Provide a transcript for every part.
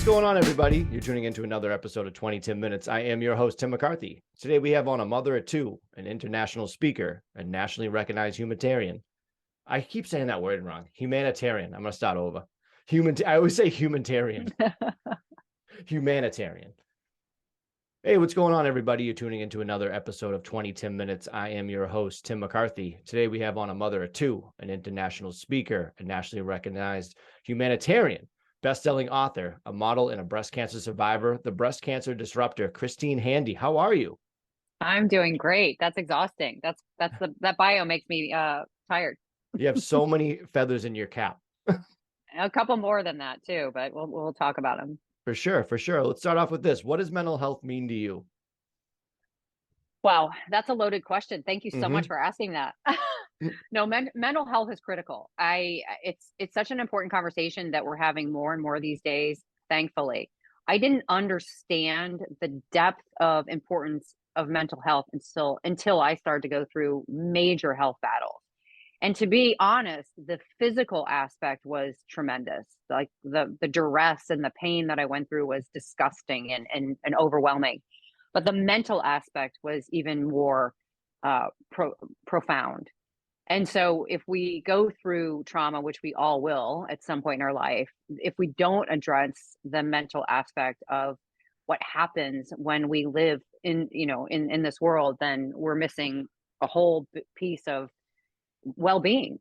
going on, everybody? You're tuning into another episode of 20 Minutes. I am your host, Tim McCarthy. Today we have on a mother of two, an international speaker, a nationally recognized humanitarian. I keep saying that word wrong. Humanitarian. I'm going to start over. I always say humanitarian. Humanitarian. Hey, what's going on, everybody? You're tuning into another episode of 20 Minutes. I am your host, Tim McCarthy. Today we have on a mother of two, an international speaker, a nationally recognized humanitarian, bestselling author, a model, and a breast cancer survivor, the breast cancer disruptor, Christine Handy. How are you? I'm doing great. That's exhausting. That bio makes me tired. You have so many feathers in your cap. A couple more than that too, but we'll talk about them. For sure, for sure. Let's start off with this. What does mental health mean to you? Wow, that's a loaded question. Thank you so much for asking that. No, mental health is critical. It's such an important conversation that we're having more and more these days, thankfully. I didn't understand the depth of importance of mental health until I started to go through major health battles. And to be honest, the physical aspect was tremendous. Like the duress and the pain that I went through was disgusting and overwhelming. But the mental aspect was even more profound. And so if we go through trauma, which we all will at some point in our life, if we don't address the mental aspect of what happens when we live in this world, then we're missing a whole piece of well-being.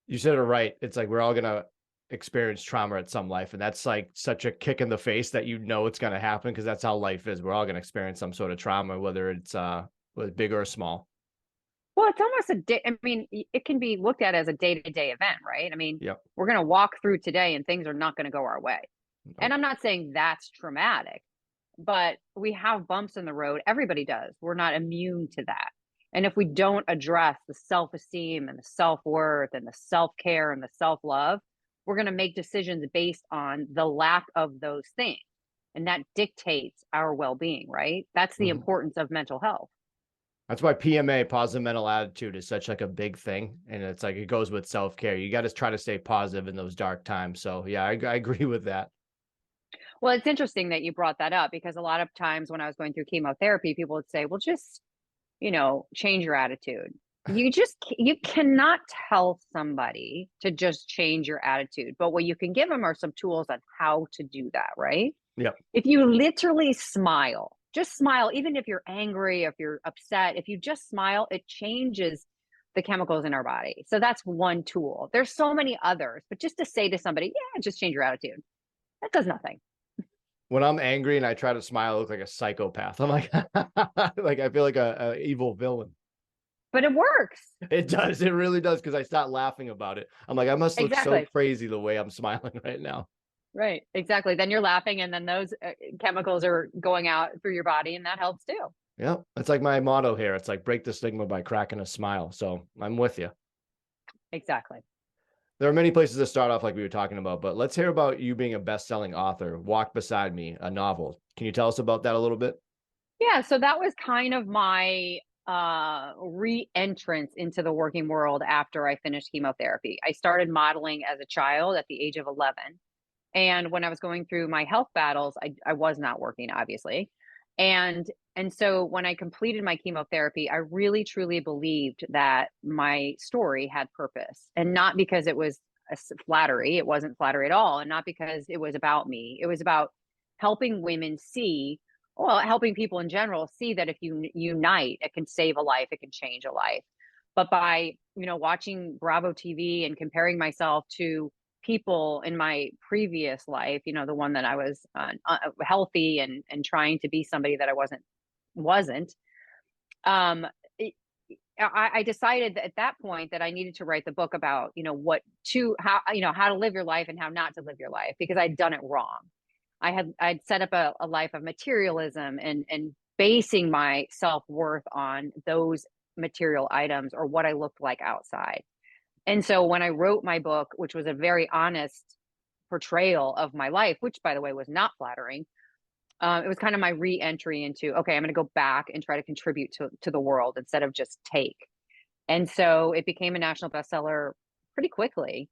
You said it right. It's like we're all going to experience trauma at some life. And that's like such a kick in the face that it's going to happen, because that's how life is. We're all going to experience some sort of trauma, whether it's big or small. Well, it's almost it can be looked at as a day-to-day event, right? I mean, Yep. We're going to walk through today and things are not going to go our way. Nope. And I'm not saying that's traumatic, but we have bumps in the road. Everybody does. We're not immune to that. And if we don't address the self-esteem and the self-worth and the self-care and the self-love, we're going to make decisions based on the lack of those things. And that dictates our well-being, right? That's the importance of mental health. That's why PMA, positive mental attitude, is such like a big thing. And it's like, it goes with self-care. You got to try to stay positive in those dark times. So yeah, I agree with that. Well, it's interesting that you brought that up, because a lot of times when I was going through chemotherapy, people would say, well, just, change your attitude. You cannot tell somebody to just change your attitude, but what you can give them are some tools on how to do that, right? Yeah. If you literally smile, just smile, even if you're angry, if you're upset, if you just smile, it changes the chemicals in our body. So that's one tool. There's so many others, but just to say to somebody, yeah, just change your attitude, that does nothing. When I'm angry and I try to smile, I look like a psychopath. I'm like, like I feel like a evil villain. But it works. It does. It really does. Because I start laughing about it. I'm like, I must look Exactly. so crazy the way I'm smiling right now. Right. Exactly. Then you're laughing, and then those chemicals are going out through your body, and that helps too. Yeah. It's like my motto here. It's like, break the stigma by cracking a smile. So I'm with you. Exactly. There are many places to start off, like we were talking about, but let's hear about you being a best-selling author. Walk Beside Me, a novel. Can you tell us about that a little bit? Yeah. So that was kind of my re-entrance into the working world after I finished chemotherapy. I started modeling as a child at the age of 11. And when I was going through my health battles, I was not working, obviously. And so when I completed my chemotherapy, I really truly believed that my story had purpose, and not because it was flattery. It wasn't flattery at all. And not because it was about me. It was about helping women see, well, helping people in general see that if you unite, it can save a life, it can change a life. But by, watching Bravo TV and comparing myself to people in my previous life, the one that I was healthy and trying to be somebody that I wasn't, I decided at that point that I needed to write the book about, how to live your life and how not to live your life, because I'd done it wrong. I'd set up a life of materialism and basing my self-worth on those material items or what I looked like outside. And so when I wrote my book, which was a very honest portrayal of my life, which by the way was not flattering, it was kind of my re-entry into, okay, I'm going to go back and try to contribute to the world instead of just take. And so it became a national bestseller pretty quickly.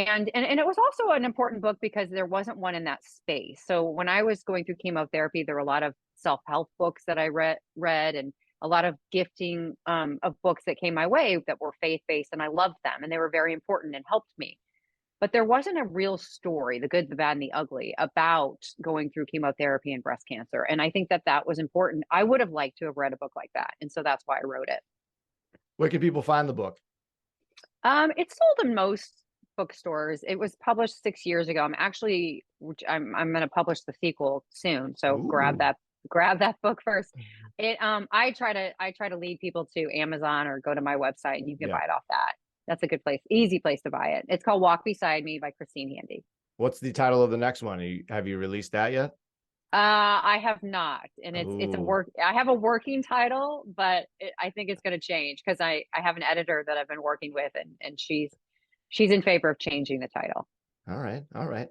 And it was also an important book because there wasn't one in that space. So when I was going through chemotherapy, there were a lot of self-help books that I read and a lot of gifting of books that came my way that were faith-based, and I loved them and they were very important and helped me. But there wasn't a real story, the good, the bad, and the ugly, about going through chemotherapy and breast cancer. And I think that that was important. I would have liked to have read a book like that. And so that's why I wrote it. Where can people find the book? It's sold in most bookstores. It was published 6 years ago. I'm going to publish the sequel soon. So Ooh. grab that book first. I try to lead people to Amazon or go to my website and you can buy it off that. That's a good place, easy place to buy it. It's called Walk Beside Me by Christine Handy. What's the title of the next one? Have you released that yet? I have not, and it's a Ooh. work. I have a working title, but I think it's going to change because I have an editor that I've been working with, and she's in favor of changing the title. All right. All right.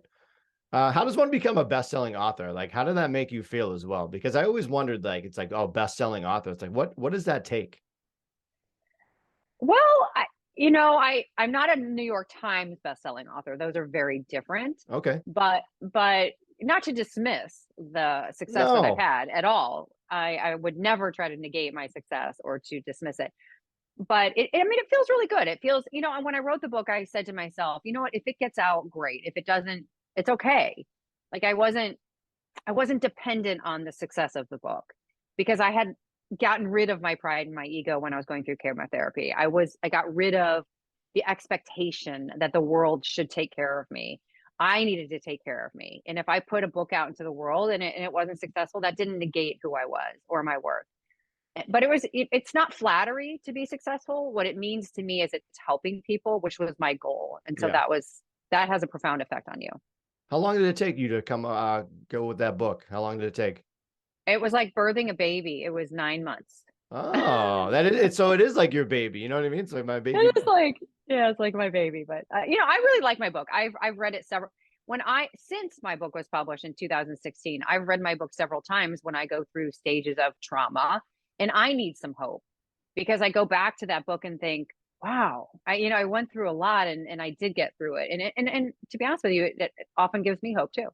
How does one become a best-selling author? Like, how did that make you feel as well? Because I always wondered, like, it's like, oh, best-selling author. It's like, what does that take? Well, I'm not a New York Times bestselling author. Those are very different. Okay. But not to dismiss the success that I've No. had at all. I would never try to negate my success or to dismiss it. But it feels really good. It feels, and when I wrote the book, I said to myself, you know what, if it gets out, great. If it doesn't, it's okay. Like I wasn't dependent on the success of the book because I had gotten rid of my pride and my ego when I was going through chemotherapy. I got rid of the expectation that the world should take care of me. I needed to take care of me. And if I put a book out into the world and it wasn't successful, that didn't negate who I was or my worth. But it's not flattery to be successful. What it means to me is it's helping people, which was my goal. And so that has a profound effect on you. How long did it take you to come go with that book? How long did it take? It was like birthing a baby. It was 9 months. Oh, that is it. So it is like your baby. You know what I mean? It's like my baby. It's like my baby. But I really like my book. I've read it since my book was published in 2016. I've read my book several times when I go through stages of trauma and I need some hope because I go back to that book and think, wow, I went through a lot and I did get through it. And to be honest with you, it often gives me hope too.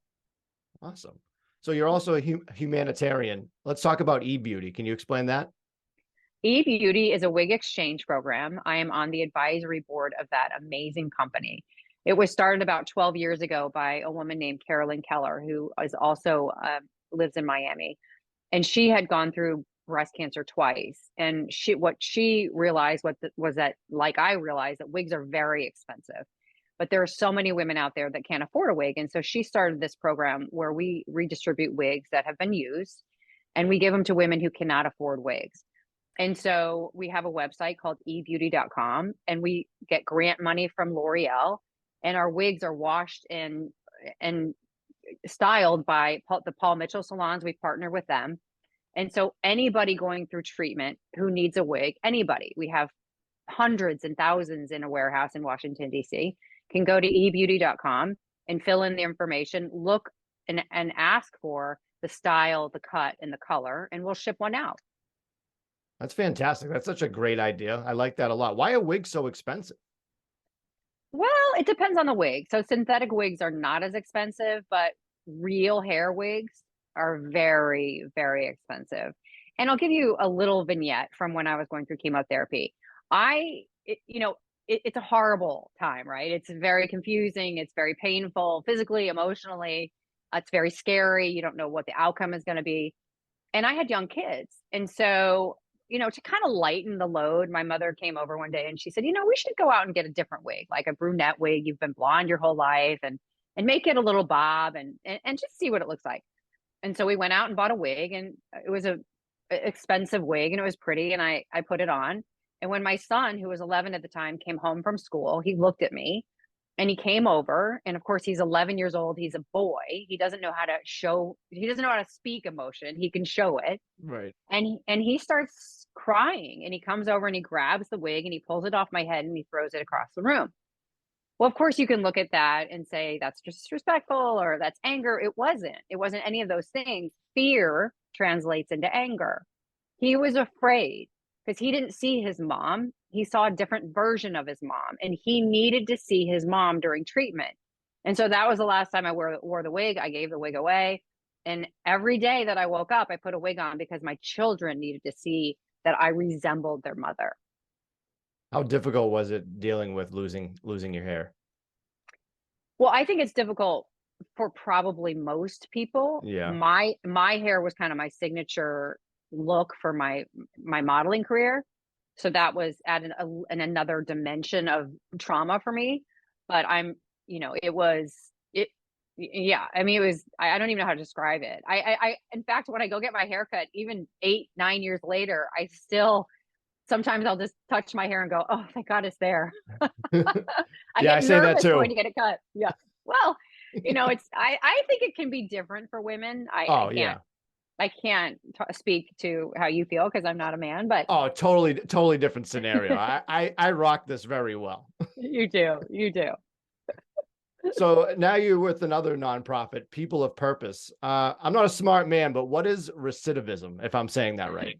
Awesome. So you're also a humanitarian. Let's talk about EBeauty. Can you explain that? EBeauty is a wig exchange program. I am on the advisory board of that amazing company. It was started about 12 years ago by a woman named Carolyn Keller, who is also lives in Miami. And she had gone through breast cancer twice. And what she realized was that, like I realized, that wigs are very expensive. But there are so many women out there that can't afford a wig. And so she started this program where we redistribute wigs that have been used and we give them to women who cannot afford wigs. And so we have a website called ebeauty.com and we get grant money from L'Oreal and our wigs are washed and styled by the Paul Mitchell salons. We partner with them. And so anybody going through treatment who needs a wig, anybody, we have hundreds and thousands in a warehouse in Washington, D.C., can go to ebeauty.com and fill in the information, look and ask for the style, the cut, and the color, and we'll ship one out. That's fantastic. That's such a great idea. I like that a lot. Why are wigs so expensive? Well, it depends on the wig. So synthetic wigs are not as expensive, but real hair wigs are very, very expensive. And I'll give you a little vignette from when I was going through chemotherapy. It's a horrible time, right? It's very confusing. It's very painful, physically, emotionally. It's very scary. You don't know what the outcome is going to be. And I had young kids. And so, to kind of lighten the load, my mother came over one day and she said, we should go out and get a different wig, like a brunette wig. You've been blonde your whole life and make it a little bob and just see what it looks like. And so we went out and bought a wig and it was a expensive wig and it was pretty. And I put it on. And when my son, who was 11 at the time, came home from school, he looked at me and he came over. And of course, he's 11 years old. He's a boy. He doesn't know how to speak emotion. He can show it. Right. And he starts crying and he comes over and he grabs the wig and he pulls it off my head and he throws it across the room. Well, of course, you can look at that and say that's disrespectful or that's anger. It wasn't any of those things. Fear translates into anger. He was afraid because he didn't see his mom he saw a different version of his mom, and he needed to see his mom during treatment. And so that was the last time I wore the wig. I gave the wig away. And every day that I woke up, I put a wig on because my children needed to see that I resembled their mother. How difficult was it dealing with losing your hair? Well, I think it's difficult for probably most people. Yeah. My hair was kind of my signature look for my modeling career. So that was at another dimension of trauma for me. But it was it yeah, I mean, it was I don't even know how to describe it. I in fact, when I go get my hair cut, even 8, 9 years later, I still sometimes I'll just touch my hair and go, "Oh, thank God it's there." I Yeah, I get say that nervous going too. to get it cut. Yeah. Well, I think it can be different for women. Oh, yeah. I can't speak to how you feel because I'm not a man, but Oh, totally different scenario. I rock this very well. you do. You do. So now you're with another nonprofit, People of Purpose. I'm not a smart man, but what is recidivism, if I'm saying that right?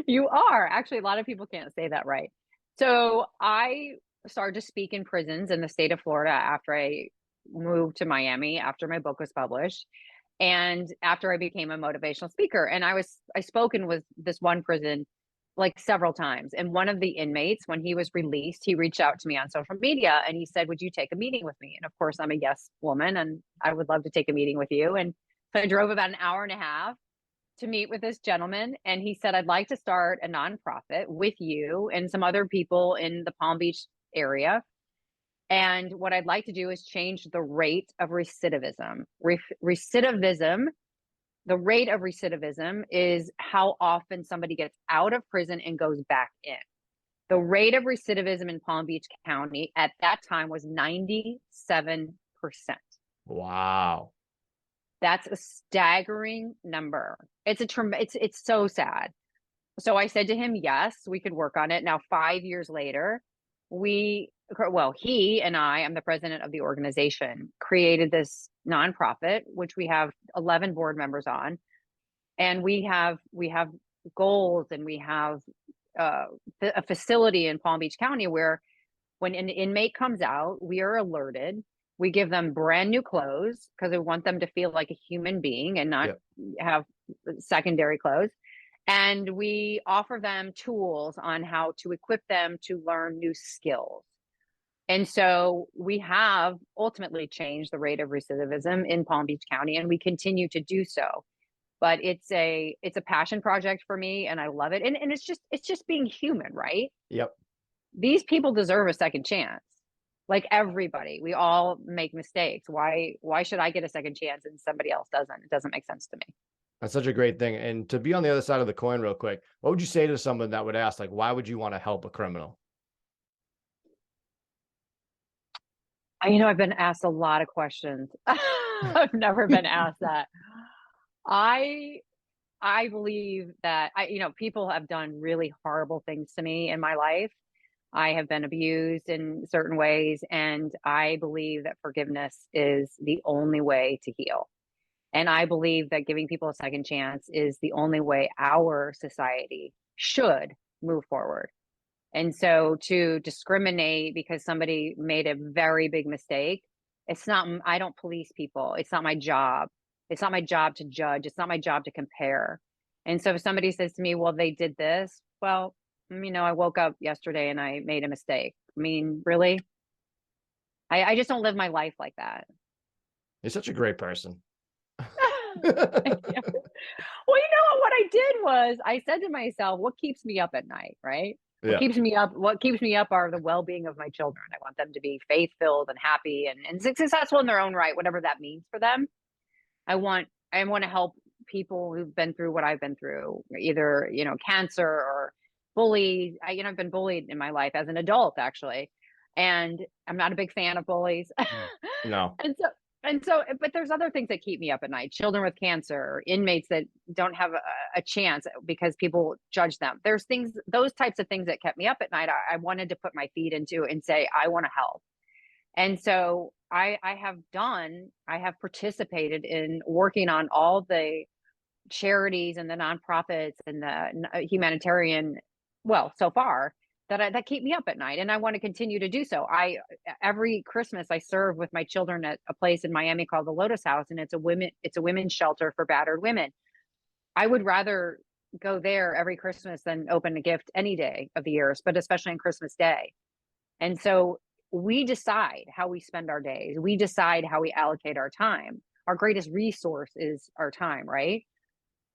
You are. Actually, a lot of people can't say that right. So I started to speak in prisons in the state of Florida after I moved to Miami after my book was published. And after I became a motivational speaker, and I spoken with this one prison like several times. And one of the inmates, when he was released, he reached out to me on social media and he said, "Would you take a meeting with me?" And of course, I'm a yes woman and I would love to take a meeting with you. And so I drove about an hour and a half to meet with this gentleman. And he said, "I'd like to start a nonprofit with you and some other people in the Palm Beach area. And what I'd like to do is change the rate of recidivism. Recidivism, the rate of recidivism is how often somebody gets out of prison and goes back in. The rate of recidivism in Palm Beach County at that time was 97%. Wow. That's a staggering number. It's so sad. So I said to him, yes, we could work on it. Now, 5 years later, he and I'm the president of the organization, created this nonprofit, which we have 11 board members on. And we have goals, and we have a facility in Palm Beach County where when an inmate comes out, we are alerted. We give them brand new clothes because we want them to feel like a human being and not Yep. have secondary clothes. And we offer them tools on how to equip them to learn new skills. And so we have ultimately changed the rate of recidivism in Palm Beach County, and we continue to do so. But it's a passion project for me, and I love it. And it's just being human, right? Yep. These people deserve a second chance. Like everybody, we all make mistakes. Why should I get a second chance and somebody else doesn't? It doesn't make sense to me. That's such a great thing. And to be on the other side of the coin real quick, what would you say to someone that would ask, like, why would you want to help a criminal? I've been asked a lot of questions. I've never been asked that. I believe that people have done really horrible things to me in my life. I have been abused in certain ways, and I believe that forgiveness is the only way to heal. And I believe that giving people a second chance is the only way our society should move forward. And so to discriminate because somebody made a very big mistake, I don't police people. It's not my job. It's not my job to judge. It's not my job to compare. And so if somebody says to me, well, they did this, well, I woke up yesterday and I made a mistake. I mean, really? I just don't live my life like that. You're such a great person. Thank you. Well, what I did was I said to myself, what keeps me up at night, right? Yeah. What keeps me up are the well-being of my children. I want them to be faith-filled and happy and successful in their own right, whatever that means for them. I want to help people who've been through what I've been through, either, cancer or bullied. I've been bullied in my life as an adult, actually. And I'm not a big fan of bullies. No. But there's other things that keep me up at night. Children with cancer, inmates that don't have a chance because people judge them. There's those types of things that kept me up at night. I wanted to put my feet into and say, I want to help. And so I have participated in working on all the charities and the nonprofits and the humanitarian, well, so far that keep me up at night, and I want to continue to do so. Every Christmas I serve with my children at a place in Miami called the Lotus House, and it's a women's shelter for battered women. I would rather go there every Christmas than open a gift any day of the years, but especially on Christmas Day. And so we decide how we spend our days. We decide how we allocate our time. Our greatest resource is our time, right?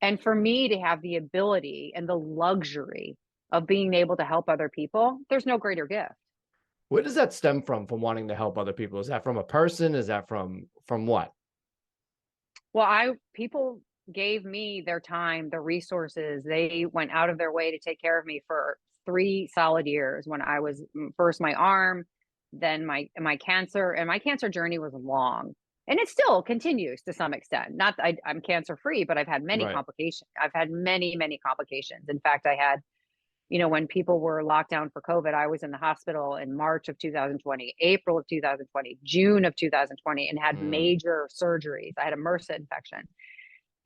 And for me to have the ability and the luxury of being able to help other people, there's no greater gift. Where does that stem from wanting to help other people? Is that from a person? Is that from what? Well, people gave me their time, their resources. They went out of their way to take care of me for 3 solid years when I was first my arm, then my cancer, and my cancer journey was long. And it still continues to some extent. Not that I'm cancer free, but I've had many Right. complications. I've had many, many complications. In fact, I had, when people were locked down for COVID, I was in the hospital in March of 2020, April of 2020, June of 2020, and had Mm. major surgeries. I had a MRSA infection.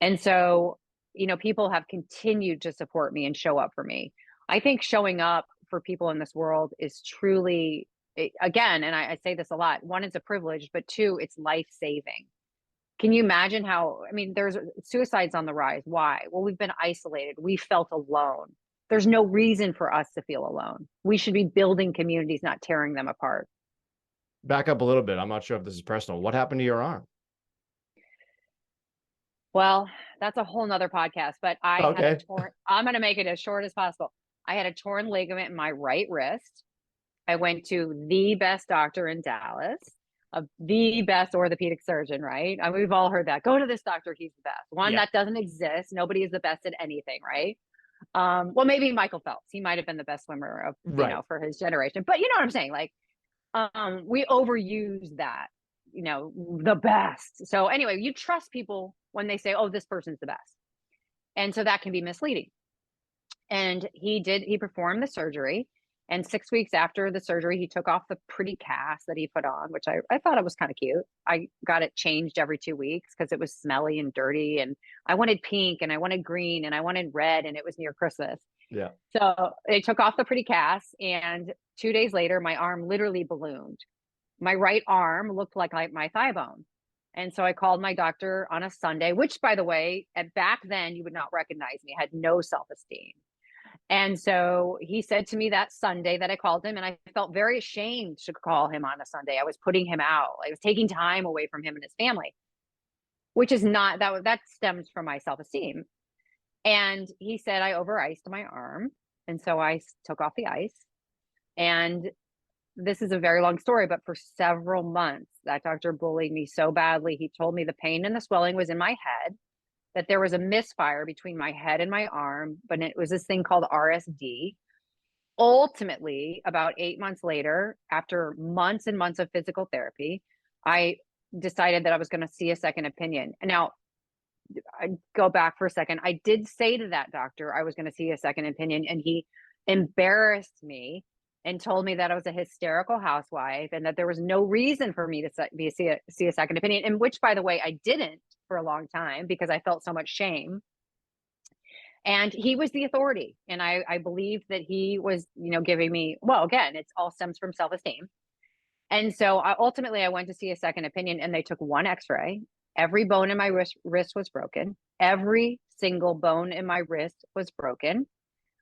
And so, people have continued to support me and show up for me. I think showing up for people in this world is truly, again, and I say this a lot, one, it's a privilege, but 2, it's life-saving. Can you imagine there's suicides on the rise. Why? Well, we've been isolated. We felt alone. There's no reason for us to feel alone. We should be building communities, not tearing them apart. Back up a little bit. I'm not sure if this is personal. What happened to your arm? Well, that's a whole nother podcast, but I'm going to make it as short as possible. I had a torn ligament in my right wrist. I went to the best doctor in Dallas, the best orthopedic surgeon, right? We've all heard that. Go to this doctor, he's the best. One, that doesn't exist. Nobody is the best at anything, right? Well, maybe Michael Phelps. He might have been the best swimmer of, for his generation. But you know what I'm saying? Like, we overuse that, the best. So anyway, you trust people when they say, oh, this person's the best. And so that can be misleading. And he performed the surgery. And 6 weeks after the surgery, he took off the pretty cast that he put on, which I thought it was kind of cute. I got it changed every 2 weeks because it was smelly and dirty. And I wanted pink and I wanted green and I wanted red, and it was near Christmas. Yeah. So they took off the pretty cast, and 2 days later, my arm literally ballooned. My right arm looked like my thigh bone. And so I called my doctor on a Sunday, which, by the way, back then you would not recognize me. I had no self-esteem. And so he said to me that Sunday that I called him, and I felt very ashamed to call him on a Sunday. I was putting him out. I was taking time away from him and his family, which is not, that stems from my self-esteem. And he said I over-iced my arm. And so I took off the ice. And this is a very long story, but for several months, that doctor bullied me so badly. He told me the pain and the swelling was in my head, that there was a misfire between my head and my arm, but it was this thing called RSD. Ultimately, about 8 months later, after months and months of physical therapy, I decided that I was going to see a second opinion. And now, I go back for a second. I did say to that doctor I was going to see a second opinion, and he embarrassed me and told me that I was a hysterical housewife and that there was no reason for me to see a second opinion, and which, by the way, I didn't for a long time because I felt so much shame. And he was the authority. And I believed that he was, giving me, well, again, it all stems from self-esteem. And so ultimately I went to see a second opinion, and they took one x-ray. Every bone in my wrist was broken. Every single bone in my wrist was broken.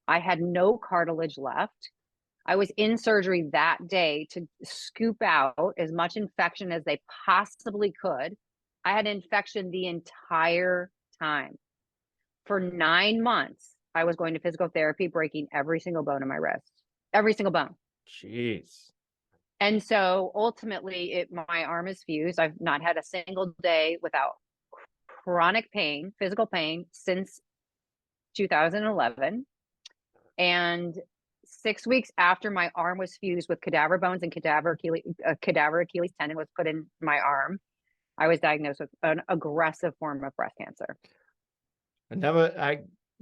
I had no cartilage left. I was in surgery that day to scoop out as much infection as they possibly could. I had infection the entire time. For 9 months, I was going to physical therapy, breaking every single bone in my wrist, every single bone. Jeez. And so ultimately, my arm is fused. I've not had a single day without chronic pain, physical pain, since 2011. And 6 weeks after my arm was fused with cadaver bones and cadaver Achilles tendon was put in my arm, I was diagnosed with an aggressive form of breast cancer.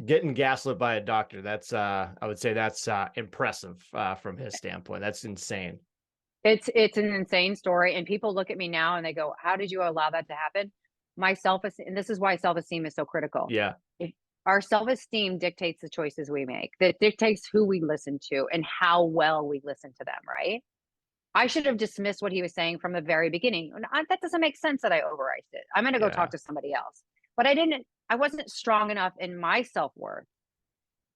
Getting gaslit by a doctor. That's I would say that's impressive from his standpoint. That's insane. It's an insane story, and people look at me now and they go, "How did you allow that to happen?" My self-esteem, and this is why self-esteem is so critical. Yeah. Our self-esteem dictates the choices we make, that dictates who we listen to and how well we listen to them, right? I should have dismissed what he was saying from the very beginning. That doesn't make sense that I overwrite it. I'm going to go Yeah. talk to somebody else. But I wasn't strong enough in my self-worth.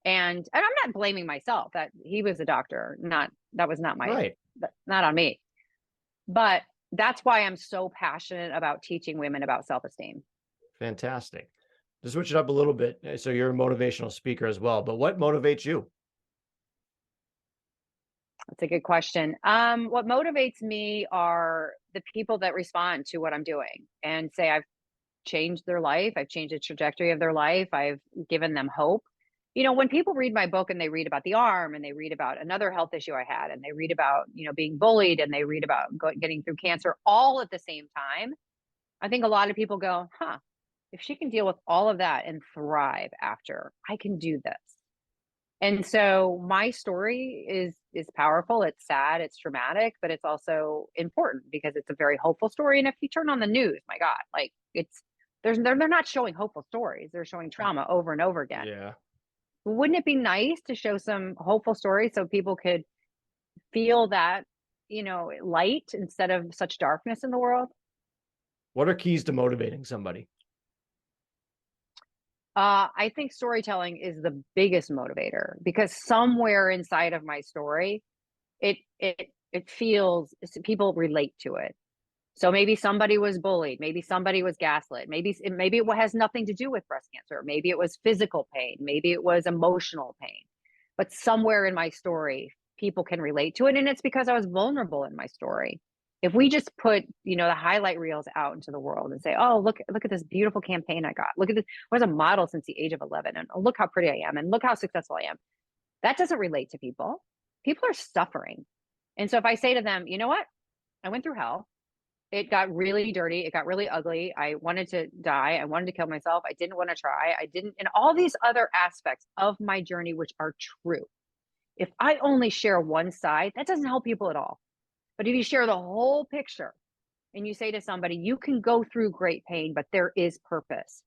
And I'm not blaming myself, that he was a doctor, that was not Right. not on me. But that's why I'm so passionate about teaching women about self-esteem. Fantastic. To switch it up a little bit, so you're a motivational speaker as well, but what motivates you? That's a good question. What motivates me are the people that respond to what I'm doing and say, I've changed their life. I've changed the trajectory of their life. I've given them hope. When people read my book and they read about the arm and they read about another health issue I had and they read about, being bullied and they read about getting through cancer all at the same time, I think a lot of people go, huh, if she can deal with all of that and thrive after, I can do this. And so my story is powerful. It's sad, it's dramatic, but it's also important because it's a very hopeful story. And if you turn on the news, my God, like they're not showing hopeful stories. They're showing trauma over and over again. Yeah. Wouldn't it be nice to show some hopeful stories so people could feel that, light instead of such darkness in the world? What are keys to motivating somebody? I think storytelling is the biggest motivator because somewhere inside of my story, it feels people relate to it. So maybe somebody was bullied, maybe somebody was gaslit, maybe it has nothing to do with breast cancer, maybe it was physical pain, maybe it was emotional pain. But somewhere in my story, people can relate to it, and it's because I was vulnerable in my story. If we just put, the highlight reels out into the world and say, "Oh, look at this beautiful campaign I got. Look at this. I was a model since the age of 11, and look how pretty I am, and look how successful I am." That doesn't relate to people. People are suffering. And so if I say to them, "You know what? I went through hell. It got really dirty. It got really ugly. I wanted to die. I wanted to kill myself. I didn't want to try. I didn't," and all these other aspects of my journey, which are true. If I only share one side, that doesn't help people at all. But if you share the whole picture and you say to somebody, you can go through great pain, but there is purpose,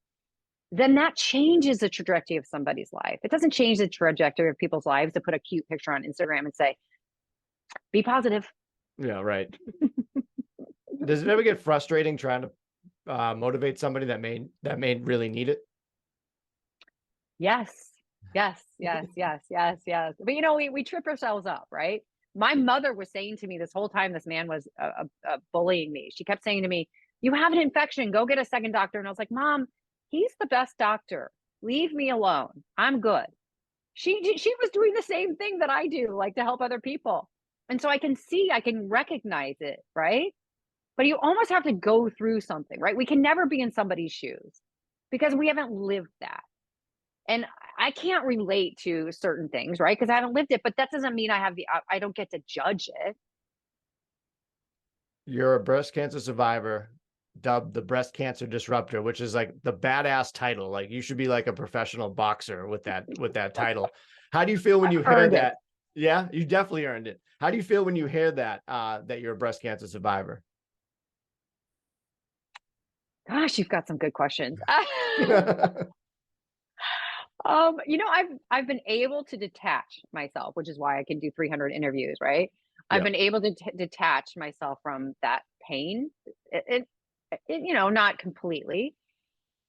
then that changes the trajectory of somebody's life. It doesn't change the trajectory of people's lives to put a cute picture on Instagram and say, be positive. Yeah, right. Does it ever get frustrating trying to motivate somebody that may really need it? Yes, yes, yes, yes, yes, yes. But we trip ourselves up, right? My mother was saying to me this whole time this man was bullying me. She kept saying to me, "You have an infection. Go get a second doctor." And I was like, "Mom, he's the best doctor. Leave me alone. I'm good." She was doing the same thing that I do, like to help other people. And so I can recognize it, right? But you almost have to go through something, right? We can never be in somebody's shoes because we haven't lived that. And I can't relate to certain things, right? Because I haven't lived it, but that doesn't mean I don't get to judge it. You're a breast cancer survivor, dubbed the breast cancer disruptor, which is like the badass title. Like you should be like a professional boxer with that title. How do you feel when you hear that? Yeah, you definitely earned it. How do you feel when you hear that that you're a breast cancer survivor? Gosh, you've got some good questions. I've been able to detach myself, which is why I can do 300 interviews, right? I've Yeah. been able to detach myself from that pain. Not completely,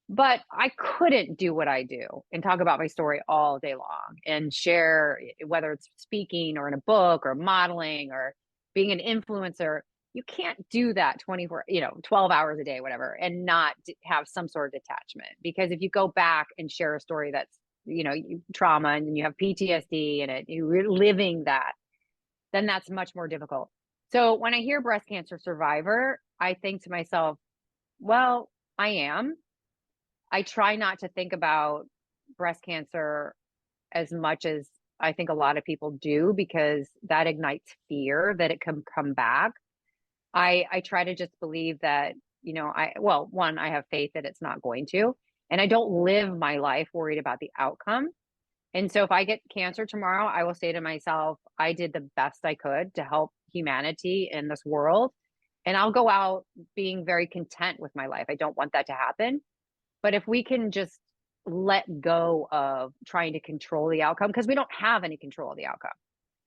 but I couldn't do what I do and talk about my story all day long and share, whether it's speaking or in a book or modeling or being an influencer. You can't do that 24, 12 hours a day, whatever, and not have some sort of detachment. Because if you go back and share a story that's, trauma and you have PTSD and you're living that, then that's much more difficult. So when I hear breast cancer survivor, I think to myself, well, I am. I try not to think about breast cancer as much as I think a lot of people do, because that ignites fear that it can come back. I try to just believe that, one, I have faith that it's not going to, and I don't live my life worried about the outcome. And so if I get cancer tomorrow, I will say to myself, I did the best I could to help humanity in this world. And I'll go out being very content with my life. I don't want that to happen. But if we can just let go of trying to control the outcome, because we don't have any control of the outcome.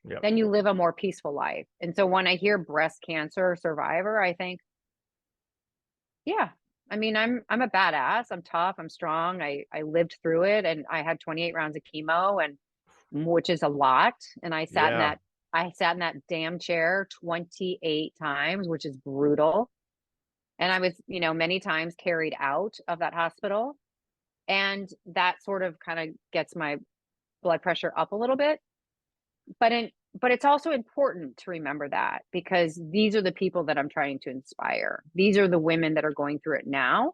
Yep. Then you live a more peaceful life. And so when I hear breast cancer survivor, I think, yeah, I mean, I'm a badass. I'm tough. I'm strong. I lived through it, and I had 28 rounds of chemo, and which is a lot. And Yeah. I sat in that damn chair 28 times, which is brutal. And I was, many times carried out of that hospital. And that sort of kind of gets my blood pressure up a little bit. But it's also important to remember that, because these are the people that I'm trying to inspire. These are the women that are going through it now.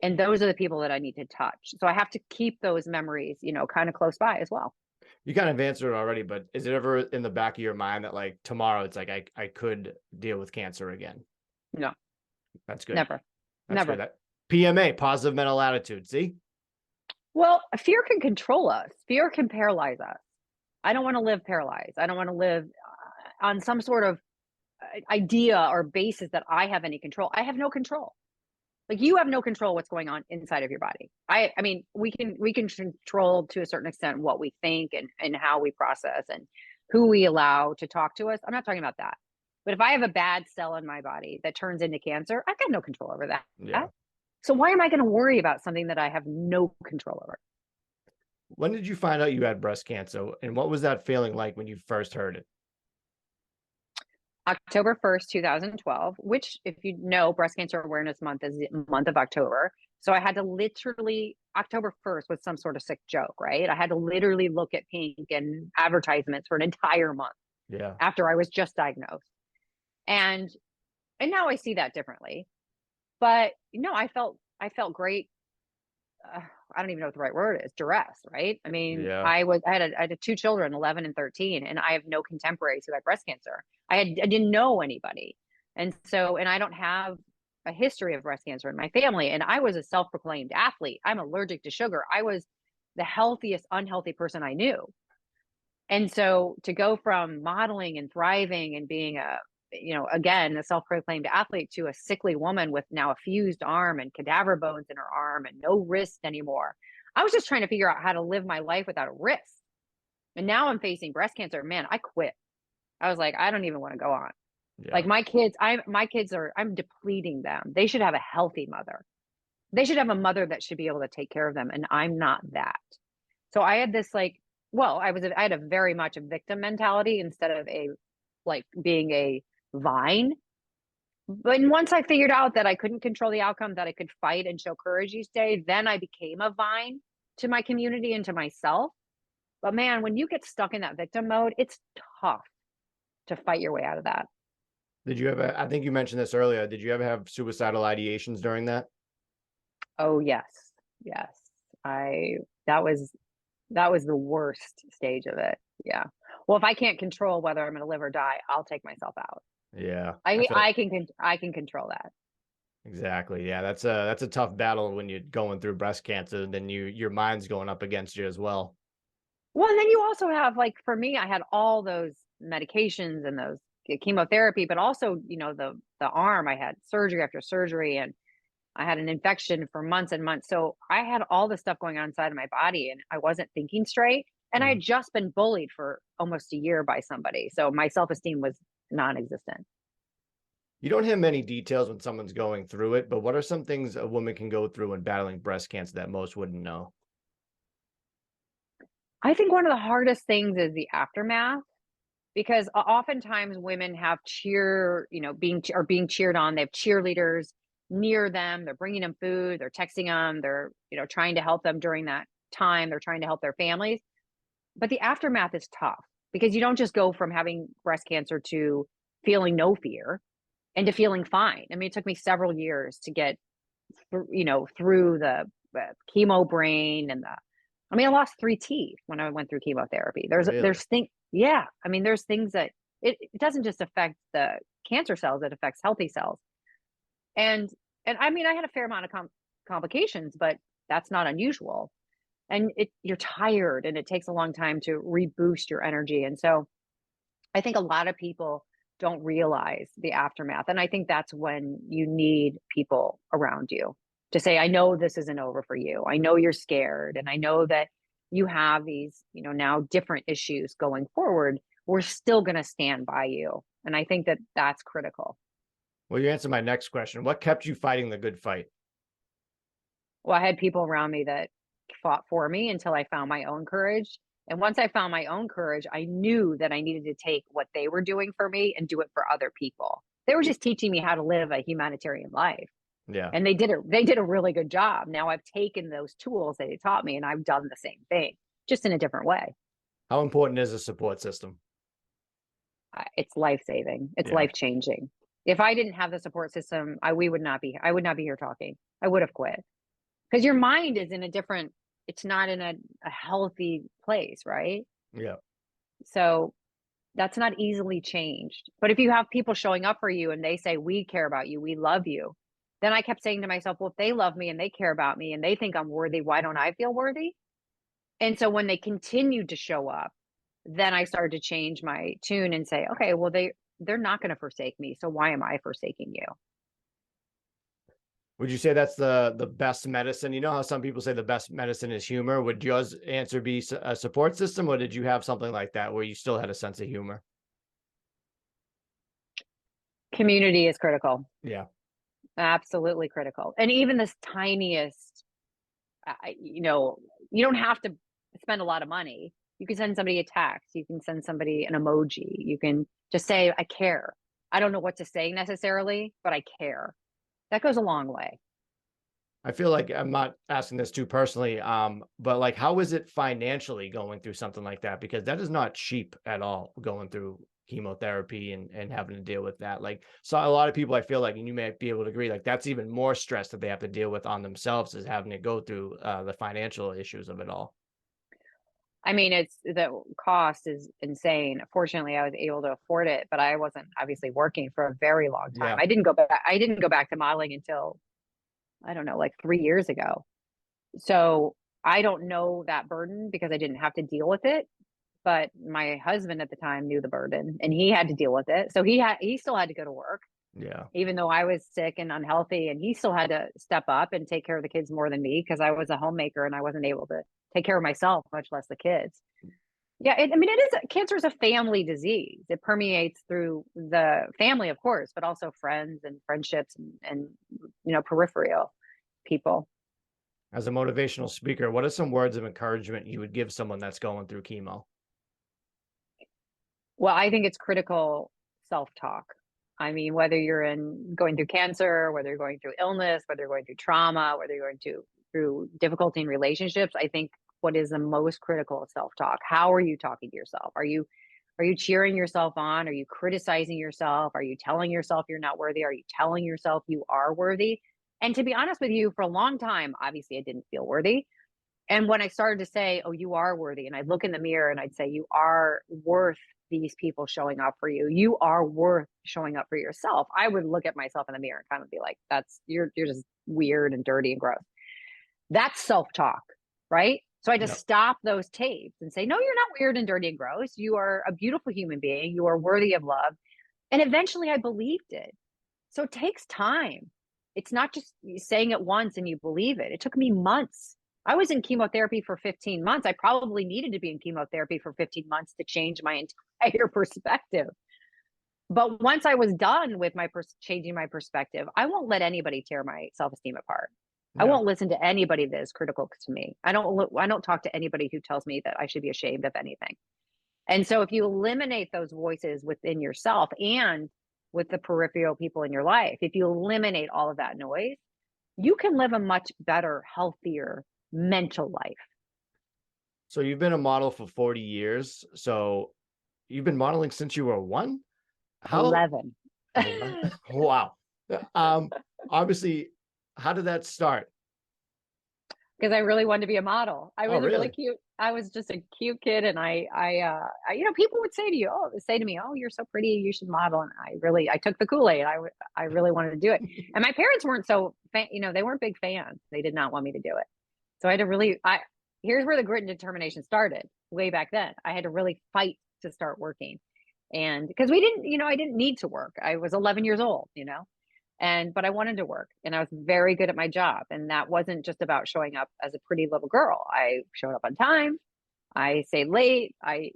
And those are the people that I need to touch. So I have to keep those memories, kind of close by as well. You kind of answered it already, but is it ever in the back of your mind that like tomorrow it's like I could deal with cancer again? No, That's good. never, That's never. good. That PMA, positive mental attitude. See? Well, fear can control us. Fear can paralyze us. I don't want to live paralyzed. I don't want to live on some sort of idea or basis that I have any control. I have no control. Like, you have no control what's going on inside of your body. I mean, we can control to a certain extent what we think and how we process and who we allow to talk to us. I'm not talking about that. But if I have a bad cell in my body that turns into cancer, I've got no control over Yeah. that. So why am I going to worry about something that I have no control over? When did you find out you had breast cancer, and what was that feeling like when you first heard it? October 1st, 2012, which, if you know, Breast Cancer Awareness Month is the month of October. So I had to literally, October 1st was some sort of sick joke, right? I had to literally look at pink and advertisements for an entire month Yeah. after I was just diagnosed. And now I see that differently. But I felt great. I don't even know what the right word is, duress, right? I mean, Yeah. I had two children, 11 and 13, and I have no contemporaries who had breast cancer. I didn't know anybody. And I don't have a history of breast cancer in my family. And I was a self-proclaimed athlete. I'm allergic to sugar. I was the healthiest, unhealthy person I knew. And so to go from modeling and thriving and being again, a self-proclaimed athlete, to a sickly woman with now a fused arm and cadaver bones in her arm and no wrist anymore. I was just trying to figure out how to live my life without a wrist. And now I'm facing breast cancer. Man, I quit. I was like, I don't even want to go on. Yeah. Like, I'm depleting them. They should have a healthy mother. They should have a mother that should be able to take care of them. And I'm not that. So I had this I had a very much a victim mentality instead of being a vine. But once I figured out that I couldn't control the outcome, that I could fight and show courage each day, then I became a vine to my community and to myself. But man, when you get stuck in that victim mode, it's tough to fight your way out of that. Did you ever, I think you mentioned this earlier, did you ever have suicidal ideations during that? Oh yes. Yes. I that was the worst stage of it. Yeah. Well, if I can't control whether I'm going to live or die, I'll take myself out. Yeah. I can control that. Exactly. Yeah. That's a tough battle when you're going through breast cancer, and then your mind's going up against you as well. Well, and then you also have, like, for me, I had all those medications and those chemotherapy, but also, the arm, I had surgery after surgery, and I had an infection for months and months. So I had all this stuff going on inside of my body, and I wasn't thinking straight. And I Mhm. had just been bullied for almost a year by somebody. So my self-esteem was non-existent. You don't have many details when someone's going through it, but what are some things a woman can go through when battling breast cancer that most wouldn't know? I think one of the hardest things is the aftermath, because oftentimes women have being cheered on. They have cheerleaders near them. They're bringing them food. They're texting them. They're, trying to help them during that time. They're trying to help their families. But the aftermath is tough, because you don't just go from having breast cancer to feeling no fear and to feeling fine. I mean, it took me several years to get through the chemo brain I lost 3 teeth when I went through chemotherapy. Really? Yeah. I mean, there's things that it doesn't just affect the cancer cells, it affects healthy cells. And I mean, I had a fair amount of complications, but that's not unusual. And you're tired, and it takes a long time to reboost your energy. And so I think a lot of people don't realize the aftermath. And I think that's when you need people around you. to say, I know this isn't over for you. I know you're scared. And I know that you have these, now different issues going forward. We're still going to stand by you. And I think that that's critical. Well, you answered my next question. What kept you fighting the good fight? Well, I had people around me that fought for me until I found my own courage. And once I found my own courage, I knew that I needed to take what they were doing for me and do it for other people. They were just teaching me how to live a humanitarian life. Yeah. And they did a really good job. Now I've taken those tools they taught me and I've done the same thing, just in a different way. How important is a support system? It's life-saving. It's Yeah. life-changing. If I didn't have the support system, I would not be here talking. I would have quit. Because your mind is in a different, it's not in a healthy place, right? Yeah. So that's not easily changed. But if you have people showing up for you and they say, we care about you, we love you, then I kept saying to myself, well, if they love me and they care about me and they think I'm worthy, why don't I feel worthy? And so when they continued to show up, then I started to change my tune and say, okay, well, they're not going to forsake me. So why am I forsaking you? Would you say that's the best medicine? You know how some people say the best medicine is humor. Would yours answer be a support system, or did you have something like that where you still had a sense of humor? Community is critical. Yeah. Absolutely critical. And even this tiniest, you don't have to spend a lot of money. You can send somebody a text. You can send somebody an emoji. You can just say, I care. I don't know what to say necessarily, but I care. That goes a long way. I feel like I'm not asking this too personally, but like, how is it financially going through something like that? Because that is not cheap at all, going through chemotherapy and having to deal with that. Like, so a lot of people, I feel like, and you may be able to agree, like that's even more stress that they have to deal with on themselves, is having to go through the financial issues of it all. I mean, it's the cost is insane. Fortunately, I was able to afford it, but I wasn't obviously working for a very long time. Yeah. I didn't go back to modeling until, I don't know, like 3 years ago. So I don't know that burden because I didn't have to deal with it. But my husband at the time knew the burden and he had to deal with it. So he still had to go to work, Yeah. even though I was sick and unhealthy, and he still had to step up and take care of the kids more than me because I was a homemaker and I wasn't able to take care of myself, much less the kids. Yeah, cancer is a family disease. It permeates through the family, of course, but also friends and friendships and peripheral people. As a motivational speaker, what are some words of encouragement you would give someone that's going through chemo? Well, I think it's critical self-talk. I mean, whether you're going through cancer, whether you're going through illness, whether you're going through trauma, whether you're going through difficulty in relationships, I think what is the most critical is self-talk. How are you talking to yourself? Are you cheering yourself on? Are you criticizing yourself? Are you telling yourself you're not worthy? Are you telling yourself you are worthy? And to be honest with you, for a long time, obviously I didn't feel worthy. And when I started to say, oh, you are worthy, and I'd look in the mirror and I'd say, you are worth these people showing up for you. You are worth showing up for yourself. I would look at myself in the mirror and kind of be like, you're just weird and dirty and gross. That's self-talk, right? So I just Yep. stop those tapes and say, no, you're not weird and dirty and gross. You are a beautiful human being. You are worthy of love. And eventually I believed it. So it takes time. It's not just saying it once and you believe it. It took me months. I was in chemotherapy for 15 months. I probably needed to be in chemotherapy for 15 months to change my entire perspective. But once I was done with changing my perspective, I won't let anybody tear my self-esteem apart. I Yeah. won't listen to anybody that is critical to me. I don't talk to anybody who tells me that I should be ashamed of anything. And so if you eliminate those voices within yourself and with the peripheral people in your life, if you eliminate all of that noise, you can live a much better, healthier mental life. So you've been a model for 40 years. So you've been modeling since you were one? How 11. 11? Wow. Obviously, how did that start? Because I really wanted to be a model. I Oh, was a really really? cute. I was just a cute kid, and people would say to me, "Oh, you're so pretty. You should model." And I took the Kool-Aid. I really wanted to do it. And my parents weren't they weren't big fans. They did not want me to do it. So I had to really. Here's where the grit and determination started. Way back then, I had to really fight to start working, and because I didn't need to work. I was 11 years old, But I wanted to work, and I was very good at my job. And that wasn't just about showing up as a pretty little girl. I showed up on time. I stayed late. I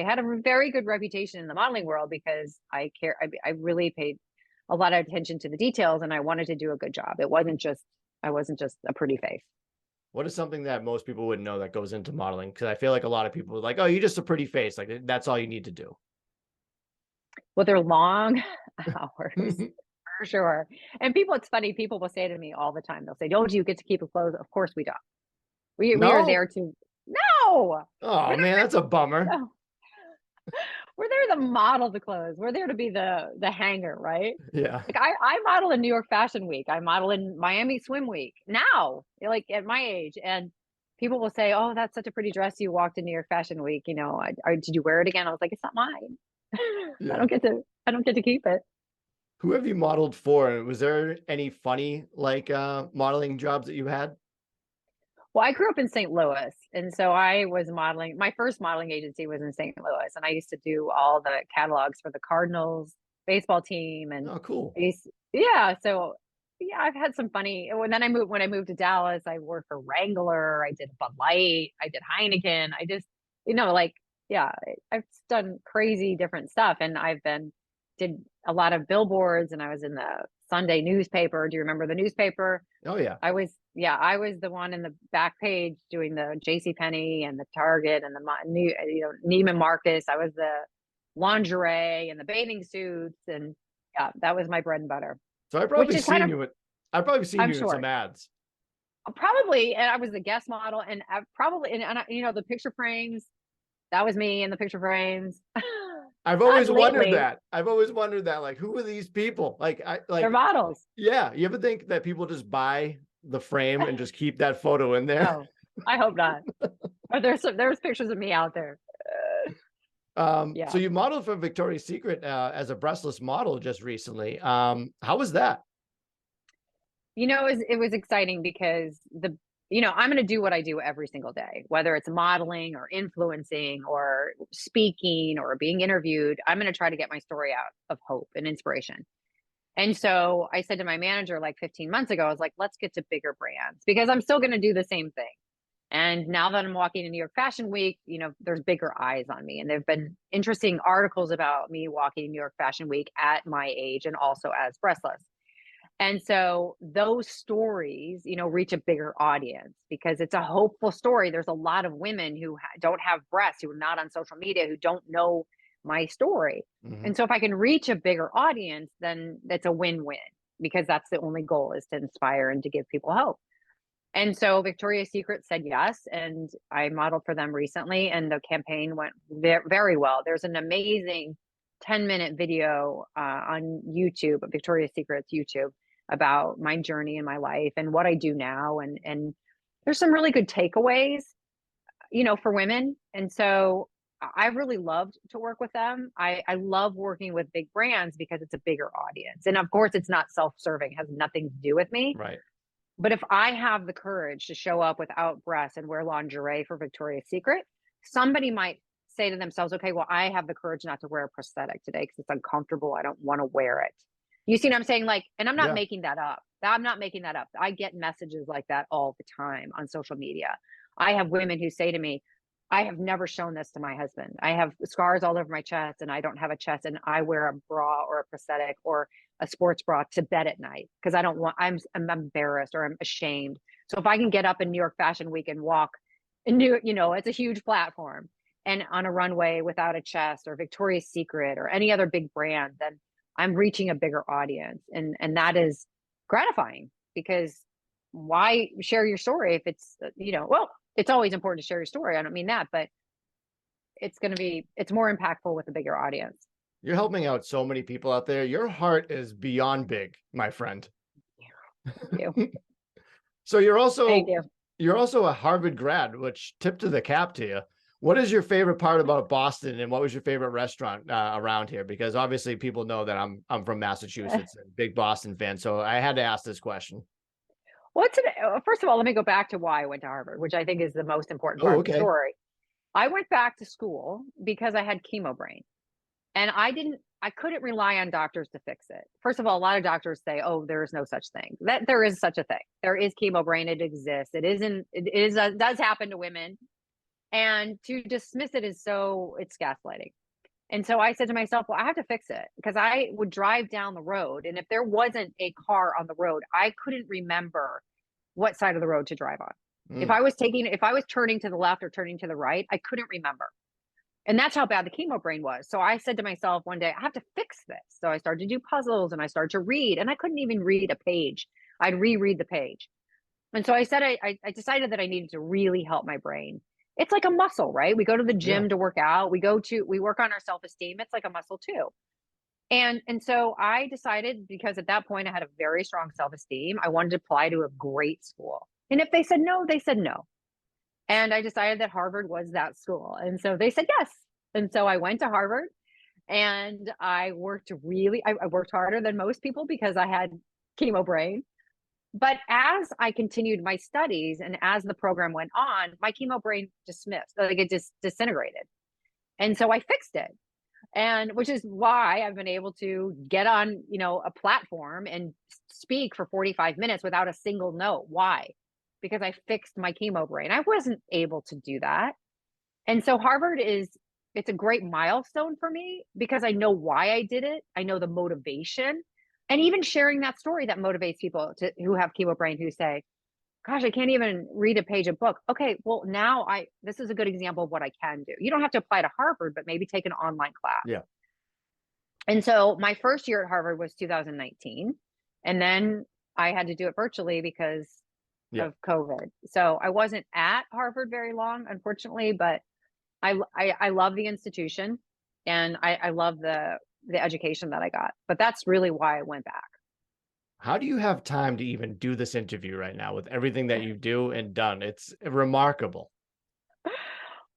had a very good reputation in the modeling world because I really paid a lot of attention to the details, and I wanted to do a good job. I wasn't just a pretty face. What is something that most people wouldn't know that goes into modeling? Because I feel like a lot of people are like, oh, you're just a pretty face. Like that's all you need to do. Well, they're long hours for sure. And it's funny, people will say to me all the time, they'll say, "Oh, do you get to keep the clothes?" Of course we don't. We are No? there to no. Oh man, that's a bummer. No. We're there to model the clothes. We're there to be the hanger, right? Yeah. Like I model in New York Fashion Week. I model in Miami Swim Week now, like at my age. And people will say, "Oh, that's such a pretty dress you walked in New York Fashion Week. Did you wear it again?" I was like, "It's not mine. I Yeah. don't get to keep it." Who have you modeled for? And was there any funny like modeling jobs that you had? Well, I grew up in St. Louis, and so I was modeling. My first modeling agency was in St. Louis, and I used to do all the catalogs for the Cardinals baseball team. And Oh, cool. yeah, so yeah, I've had some funny. When I moved to Dallas, I worked for Wrangler. I did Bud Light. I did Heineken. I just, like, yeah, I've done crazy different stuff, and did a lot of billboards, and I was in the Sunday newspaper. Do you remember the newspaper? Oh yeah. I was the one in the back page doing the JCPenney and the Target and the new, Neiman Marcus. I was the lingerie and the bathing suits, and yeah, that was my bread and butter. So I've Which probably is kind seen of, you I've probably seen I'm you in some sure, ads. probably, and I was the guest model, and I probably, the picture frames. That was me in the picture frames. I've Not always wondered lately. that. I've always wondered that. Like, who are these people? They're models. Yeah. You ever think that people just buy the frame and just keep that photo in there? Oh, I hope not. But there's pictures of me out there. So Yeah. you modeled for Victoria's Secret as a breastless model just recently. How was that? It was exciting because I'm going to do what I do every single day, whether it's modeling or influencing or speaking or being interviewed. I'm going to try to get my story out of hope and inspiration. And so I said to my manager like 15 months ago, I was like, let's get to bigger brands because I'm still going to do the same thing. And now that I'm walking in New York Fashion Week, there's bigger eyes on me. And there've been interesting articles about me walking in New York Fashion Week at my age and also as breastless. And so those stories, reach a bigger audience because it's a hopeful story. There's a lot of women who don't have breasts, who are not on social media, who don't know my story. Mhm. And so if I can reach a bigger audience, then that's a win-win because that's the only goal, is to inspire and to give people hope. And so Victoria's Secret said yes, and I modeled for them recently, and the campaign went very well. There's an amazing 10-minute video on YouTube, Victoria's Secret's YouTube, about my journey in my life and what I do now. And there's some really good takeaways, for women. And so I really loved to work with them. I love working with big brands because it's a bigger audience. And of course, it's not self-serving, has nothing to do with me. Right. But if I have the courage to show up without breasts and wear lingerie for Victoria's Secret, somebody might say to themselves, okay, well, I have the courage not to wear a prosthetic today because it's uncomfortable. I don't want to wear it. You see what I'm saying? Like, and I'm not Yeah. making that up. I'm not making that up. I get messages like that all the time on social media. I have women who say to me, I have never shown this to my husband. I have scars all over my chest and I don't have a chest, and I wear a bra or a prosthetic or a sports bra to bed at night because I'm embarrassed or I'm ashamed. So if I can get up in New York Fashion Week and walk in it's a huge platform, and on a runway without a chest, or Victoria's Secret or any other big brand, then I'm reaching a bigger audience. And that is gratifying because why share your story if it's, well, it's always important to share your story. I don't mean that, but it's more impactful with a bigger audience. You're helping out so many people out there. Your heart is beyond big, my friend. Thank you. So Thank you. you're also a Harvard grad, which tip to the cap to you. What is your favorite part about Boston, and what was your favorite restaurant around here? Because obviously people know that I'm from Massachusetts, and big Boston fan. So I had to ask this question. First of all, let me go back to why I went to Harvard, which I think is the most important part Oh, of the okay. story. I went back to school because I had chemo brain. And I didn't I couldn't rely on doctors to fix it. First of all, a lot of doctors say, "Oh, there is no such thing." That there is such a thing. There is chemo brain. It exists. It isn't. It does happen to women, and to dismiss it is it's gaslighting. And so I said to myself, "Well, I have to fix it," because I would drive down the road, and if there wasn't a car on the road, I couldn't remember what side of the road to drive on. If Mm. I was turning to the left or turning to the right, I couldn't remember. And that's how bad the chemo brain was. So I said to myself one day, I have to fix this. So I started to do puzzles and I started to read, and I couldn't even read a page. I'd reread the page. And so I said, I decided that I needed to really help my brain. It's like a muscle, right? We go to the Yeah. gym to work out. We work on our self-esteem. It's like a muscle too. And so I decided, because at that point I had a very strong self-esteem, I wanted to apply to a great school. And if they said no, they said no. And I decided that Harvard was that school. And so they said yes. And so I went to Harvard, and I worked harder than most people because I had chemo brain. But as I continued my studies and as the program went on, my chemo brain it just disintegrated. And so I fixed it. And which is why I've been able to get on, a platform and speak for 45 minutes without a single no. Why? Because I fixed my chemo brain. I wasn't able to do that. And so it's a great milestone for me because I know why I did it. I know the motivation, and even sharing that story that motivates people who have chemo brain, who say, "Gosh, I can't even read a page of book." Okay, well, this is a good example of what I can do. You don't have to apply to Harvard, but maybe take an online class. Yeah. And so my first year at Harvard was 2019, and then I had to do it virtually because of COVID. So I wasn't at Harvard very long, unfortunately, but I love the institution, and I love the education that I got. But that's really why I went back. How do you have time to even do this interview right now with everything that you do and done? It's remarkable.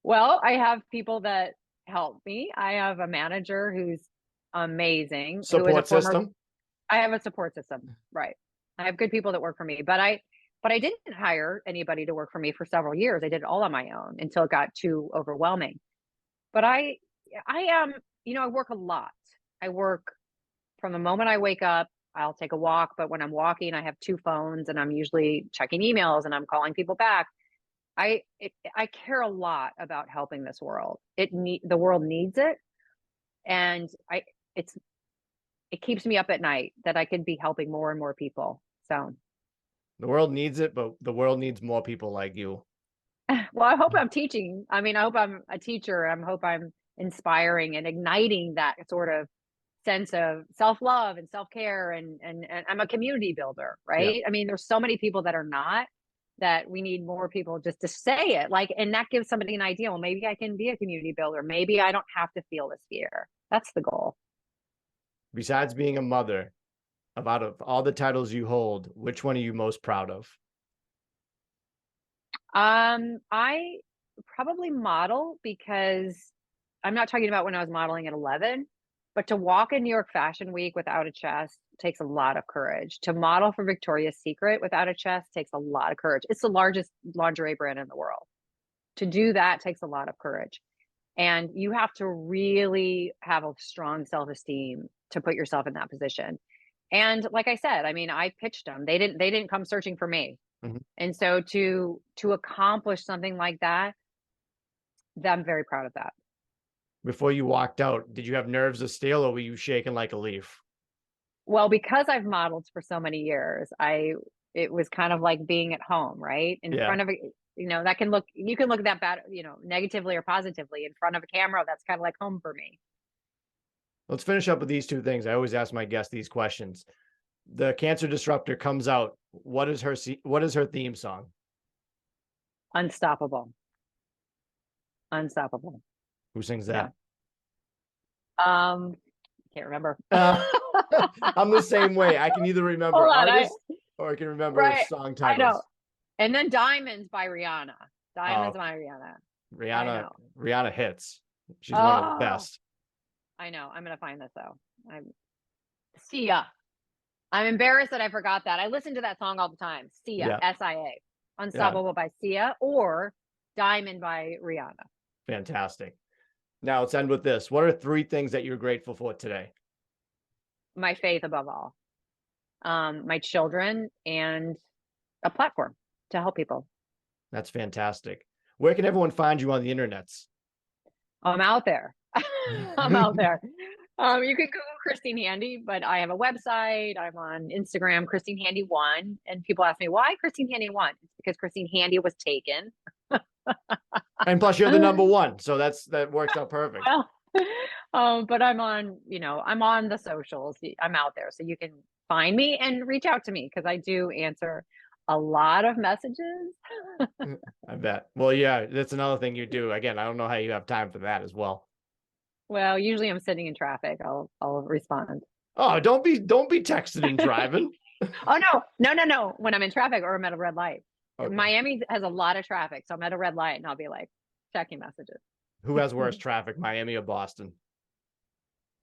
Well, I have people that help me. I have a manager who's amazing, Support system? I have a support system, right? I have good people that work for me, but I didn't hire anybody to work for me for several years. I did it all on my own until it got too overwhelming. But I am, I work a lot. I work from the moment I wake up. I'll take a walk, but when I'm walking, I have two phones, and I'm usually checking emails and I'm calling people back. I care a lot about helping this world. The world needs it, and it keeps me up at night that I could be helping more and more people. So, The world needs it, but the world needs more people like you. well, I hope I'm teaching. I mean, I hope I'm a teacher. I hope I'm inspiring and igniting that sort of sense of self-love and self-care, and I'm a community builder, Yeah. right? I mean, there's so many people that are not, that we need more people just to say it, like, and that gives somebody an idea. Well, maybe I can be a community builder. Maybe I don't have to feel this fear. That's the goal. Besides being a mother, out of all the titles you hold, which one are you most proud of? I probably model, because I'm not talking about when I was modeling at 11, but to walk in New York Fashion Week without a chest takes a lot of courage. To model for Victoria's Secret without a chest takes a lot of courage. It's the largest lingerie brand in the world. To do that takes a lot of courage. And you have to really have a strong self-esteem to put yourself in that position. And like I said, I mean, I pitched them. They didn't come searching for me. Mhm. And so to accomplish something like that, I'm very proud of that. Before you walked out, did you have nerves of steel, or were you shaking like a leaf? Well, because I've modeled for so many years, it was kind of like being at home, right? In Yeah. front of you can look at that bad, negatively or positively. In front of a camera, that's kind of like home for me. Let's finish up with these two things. I always ask my guests these questions. The Cancer Disruptor comes out. What is her theme song? Unstoppable. Unstoppable. Who sings that? Can't remember. I'm the same way. I can either remember artists or I can remember song titles. I know. And then Diamonds by Rihanna. Diamonds by Rihanna. Rihanna hits. She's one of the best. I know. I'm gonna find this though. Sia. I'm embarrassed that I forgot that. I listen to that song all the time. Sia, S-I-A. Unstoppable by Sia, or Diamond by Rihanna. Fantastic. Now let's end with this. What are 3 things that you're grateful for today? My faith above all, my children, and a platform to help people. That's fantastic. Where can everyone find you on the internets? I'm out there. I'm out there. You can Google Christine Handy, but I have a website. I'm on Instagram, Christine Handy 1. And people ask me, why Christine Handy 1? It's because Christine Handy was taken. And plus you're the number 1. So that works out perfect. Well, but I'm on, I'm on the socials. I'm out there. So you can find me and reach out to me because I do answer a lot of messages. I bet. Well, yeah, that's another thing you do. Again, I don't know how you have time for that as well. Well, usually I'm sitting in traffic. I'll respond. Oh, don't be texting and driving. Oh, no. When I'm in traffic or I'm at a red light. Okay. Miami has a lot of traffic. So I'm at a red light and I'll be like checking messages. Who has worse traffic, Miami or Boston?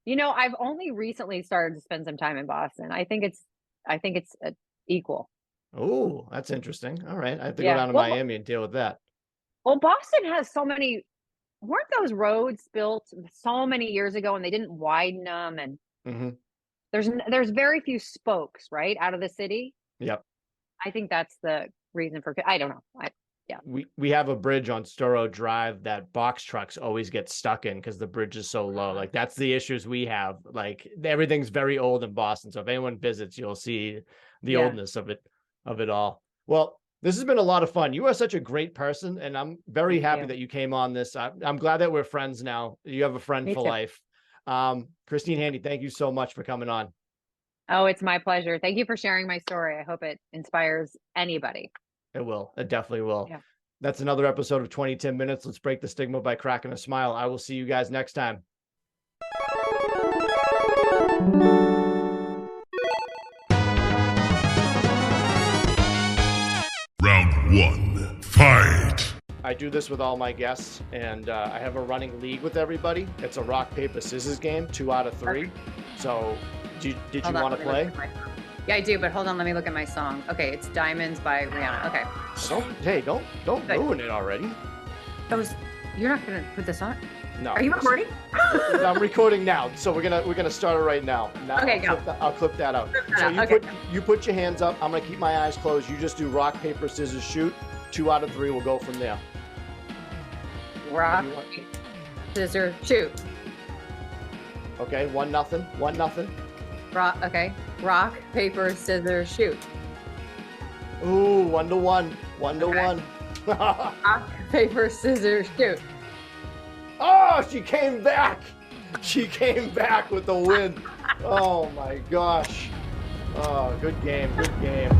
I've only recently started to spend some time in Boston. I think it's equal. Oh, that's interesting. All right. I have to go down to Miami and deal with that. Well, Boston has so many, weren't those roads built so many years ago and they didn't widen them? And there's very few spokes, right, out of the city. Yep. I think that's the reason for, I don't know. We have a bridge on Storrow Drive that box trucks always get stuck in because the bridge is so low. Like that's the issues we have. Like everything's very old in Boston. So if anyone visits, you'll see the oldness of it all. Well, this has been a lot of fun. You are such a great person, and I'm very happy that you came on this. I'm glad that we're friends now. You have a friend for life. Christine Handy, thank you so much for coming on. Oh, it's my pleasure. Thank you for sharing my story. I hope it inspires anybody. It will. It definitely will. Yeah. That's another episode of 20 Minutes. Let's break the stigma by cracking a smile. I will see you guys next time. Round 1, fight! I do this with all my guests, and I have a running league with everybody. It's a rock, paper, scissors game, 2 out of 3. So did you want to play? Yeah, I do, but hold on, let me look at my song. Okay, it's Diamonds by Rihanna. Okay. Don't ruin it already. You're not gonna put this on? No. Are you recording? I'm recording now, so we're gonna start it right now. Okay, I'll clip that out. You put your hands up. I'm gonna keep my eyes closed. You just do rock, paper, scissors, shoot. 2 out of 3. We'll go from there. Rock, scissors, shoot. Okay, 1-0. 1-0. Rock, paper, scissors, shoot. Ooh, 1-1. 1-1. Rock, paper, scissors, shoot. Oh, she came back. She came back with the win. Oh my gosh. Oh, good game. Good game.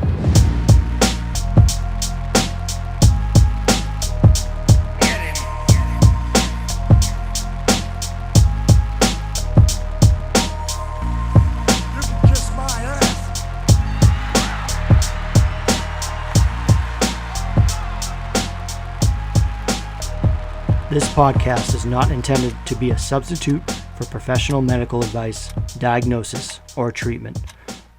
This podcast is not intended to be a substitute for professional medical advice, diagnosis, or treatment.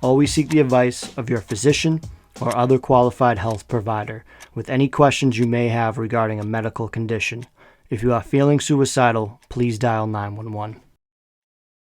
Always seek the advice of your physician or other qualified health provider with any questions you may have regarding a medical condition. If you are feeling suicidal, please dial 911.